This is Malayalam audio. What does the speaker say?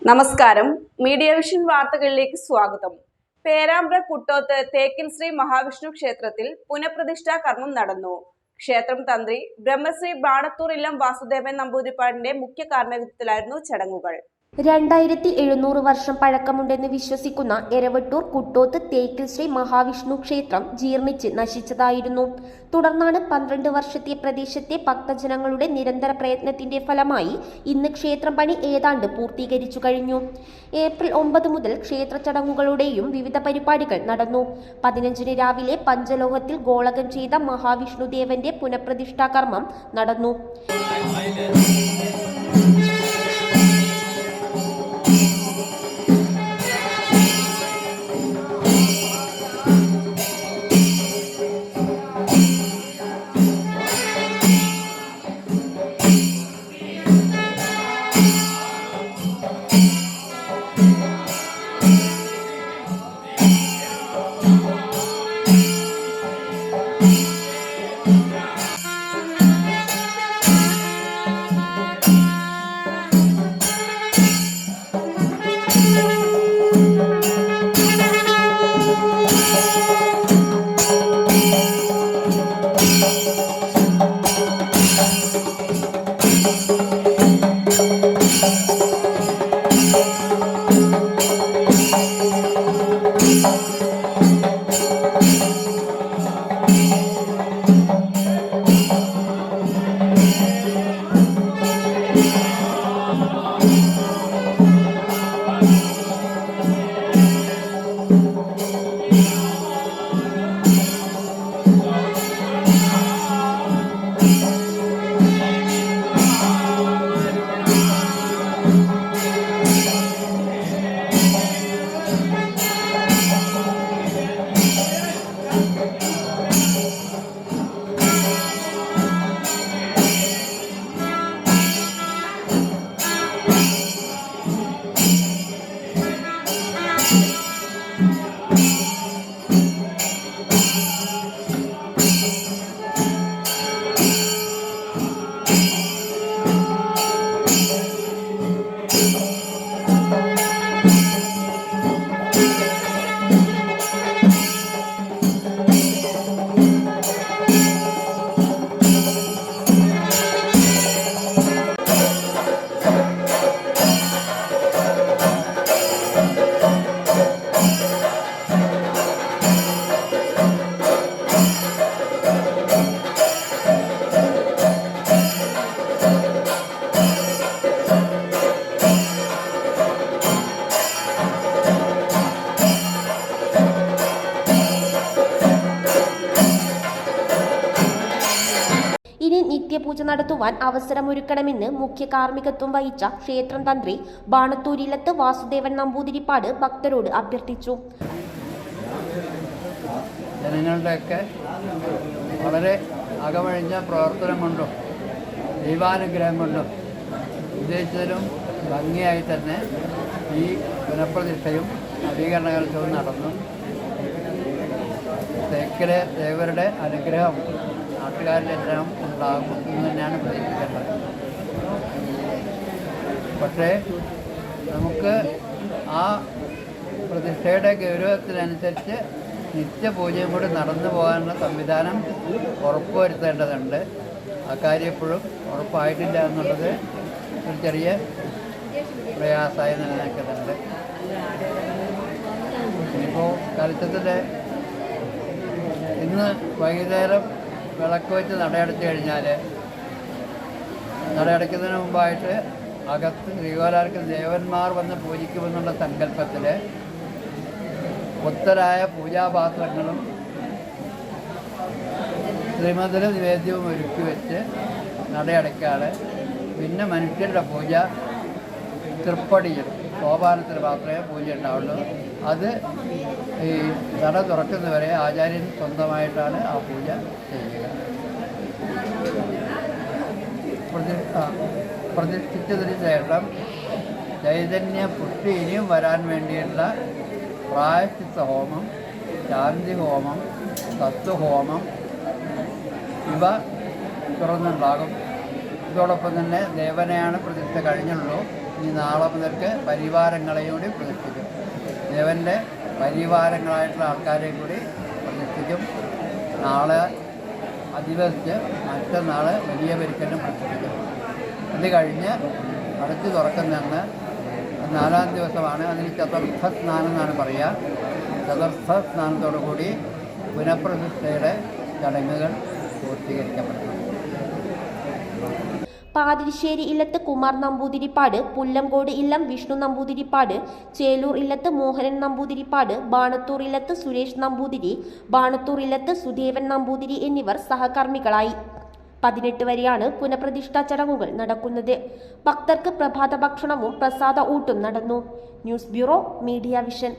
നമസ്കാരം. മീഡിയ വിഷൻ വാർത്തകളിലേക്ക് സ്വാഗതം. പേരാമ്പ്ര കുട്ടോത്ത് തേക്കിൽ ശ്രീ മഹാവിഷ്ണു ക്ഷേത്രത്തിൽ പുനഃപ്രതിഷ്ഠാ കർമ്മം നടന്നു. ക്ഷേത്രം തന്ത്രി ബ്രഹ്മശ്രീ ബാണത്തൂർ ഇല്ലം വാസുദേവൻ നമ്പൂതിരിപ്പാടിന്റെ മുഖ്യ കാർമ്മികത്വത്തിലായിരുന്നു ചടങ്ങുകൾ. 2700 വർഷം പഴക്കമുണ്ടെന്ന് വിശ്വസിക്കുന്ന എരവട്ടൂർ കുട്ടോത്ത് തേക്കിൽ ശ്രീ മഹാവിഷ്ണു ക്ഷേത്രം ജീർണിച്ച് നശിച്ചതായിരുന്നു. തുടർന്നാണ് 12 വർഷത്തെ പ്രദേശത്തെ ഭക്തജനങ്ങളുടെ നിരന്തര പ്രയത്നത്തിന്റെ ഫലമായി ഇന്ന് ക്ഷേത്രം പണി ഏതാണ്ട് പൂർത്തീകരിച്ചു കഴിഞ്ഞു. ഏപ്രിൽ 9 മുതൽ ക്ഷേത്ര ചടങ്ങുകളുടെയും വിവിധ പരിപാടികൾ നടന്നു. 15 രാവിലെ പഞ്ചലോഹത്തിൽ ഗോളകം ചെയ്ത മഹാവിഷ്ണു ദേവന്റെ പുനഃപ്രതിഷ്ഠാ കർമ്മം നടന്നു. ഇനി നിത്യപൂജ നടത്തുവാൻ അവസരമൊരുക്കണമെന്ന് മുഖ്യ കാർമ്മികത്വം വഹിച്ച ക്ഷേത്രം തന്ത്രി ബാണത്തൂരില്ലത്ത് വാസുദേവൻ നമ്പൂതിരിപ്പാട് ഭക്തരോട് അഭ്യർത്ഥിച്ചു. ജനങ്ങളുടെയൊക്കെ വളരെ അകമഴിഞ്ഞ പ്രവർത്തനം കൊണ്ടും ദൈവാനുഗ്രഹം കൊണ്ടും ഉദ്ദേശിച്ചതിലും ഭംഗിയായി തന്നെ ഈ പുനഃപ്രതിഷ്ഠയും നവീകരണകൾക്കും നടന്നു. തേക്കിലെ ദേവരുടെ അനുഗ്രഹം നാട്ടുകാരിലെല്ലാം ഉണ്ടാകും എന്ന് തന്നെയാണ് പ്രതീക്ഷിക്കേണ്ടത്. പക്ഷേ നമുക്ക് ആ പ്രതിഷ്ഠയുടെ ഗൗരവത്തിനനുസരിച്ച് നിത്യപൂജയും കൂടി നടന്നു പോകാനുള്ള സംവിധാനം ഉറപ്പുവരുത്തേണ്ടതുണ്ട്. അക്കാര്യം ഇപ്പോഴും ഉറപ്പായിട്ടില്ല എന്നുള്ളത് ഒരു ചെറിയ പ്രയാസമായി നിലനിൽക്കുന്നുണ്ട്. ഇനിയിപ്പോൾ കലശത്തിൻ്റെ ഇന്ന് വൈകുന്നേരം വിളക്ക് വെച്ച് നടയടച്ചു കഴിഞ്ഞാൽ നടയടയ്ക്കുന്നതിന് മുമ്പായിട്ട് അകത്ത് ശ്രീകോലാർക്ക് ദേവന്മാർ വന്ന് പൂജിക്കുമെന്നുള്ള സങ്കല്പത്തിൽ ഒത്തരായ പൂജാപാത്രങ്ങളും ശ്രീമന്ദിര നിവേദ്യവും ഒരുക്കി വെച്ച് നടയടയ്ക്കാറ്. പിന്നെ മനുഷ്യരുടെ പൂജ തൃപ്പടിയിൽ സോപാനത്തിന് മാത്രമേ പൂജ ഉണ്ടാവുള്ളൂ. അത് ഈ നട തുറക്കുന്നവരെ ആചാര്യൻ സ്വന്തമായിട്ടാണ് ആ പൂജ ചെയ്യുക. പ്രതിഷ്ഠിച്ചതിന് ശേഷം ചൈതന്യ പുഷ്ടി ഇനിയും വരാൻ വേണ്ടിയുള്ള പ്രായശ്ചിത്ത ഹോമം, ശാന്തി ഹോമം, തത്വഹോമം ഇവ തുറന്നുണ്ടാകും. ഇതോടൊപ്പം തന്നെ ദേവനെയാണ് പ്രതിഷ്ഠ കഴിഞ്ഞുള്ളൂ. ഇനി നാളെ മുതൽക്ക് പരിവാരങ്ങളെയും കൂടി പ്രതിഷ്ഠിക്കും. ദേവൻ്റെ പരിവാരങ്ങളായിട്ടുള്ള ആൾക്കാരെയും കൂടി പ്രതിഷ്ഠിക്കും. നാളെ അധിവസിച്ച് മറ്റന്നാൾ വലിയ പെരുക്കനും പ്രതിഷ്ഠിക്കും. അത് കഴിഞ്ഞ് അടച്ചു തുറക്കുന്നന്ന് 4-ാം ദിവസമാണ്. അതിന് ചതുർത്ഥ സ്നാനം എന്നാണ് പറയുക. ചതുർത്ഥ സ്നാനത്തോടു കൂടി പുനഃപ്രതിഷ്ഠയുടെ ചടങ്ങുകൾ പൂർത്തീകരിക്കപ്പെടുന്നു. പാതിരിശ്ശേരി ഇല്ലത്ത് കുമാർ നമ്പൂതിരിപ്പാട്, പുല്ലംകോട് ഇല്ലം വിഷ്ണു നമ്പൂതിരിപ്പാട്, ചേലൂർ ഇല്ലത്ത് മോഹനൻ നമ്പൂതിരിപ്പാട്, ബാണത്തൂർ ഇല്ലത്ത് സുരേഷ് നമ്പൂതിരി, ബാണത്തൂർ ഇല്ലത്ത് സുദേവൻ നമ്പൂതിരി എന്നിവർ സഹകർമ്മികളായി. 18 വരെയാണ് പുനഃപ്രതിഷ്ഠാ ചടങ്ങുകൾ നടക്കുന്നത്. ഭക്തർക്ക് പ്രഭാത ഭക്ഷണവും പ്രസാദ ഊട്ടും നടന്നു. News bureau, media vision.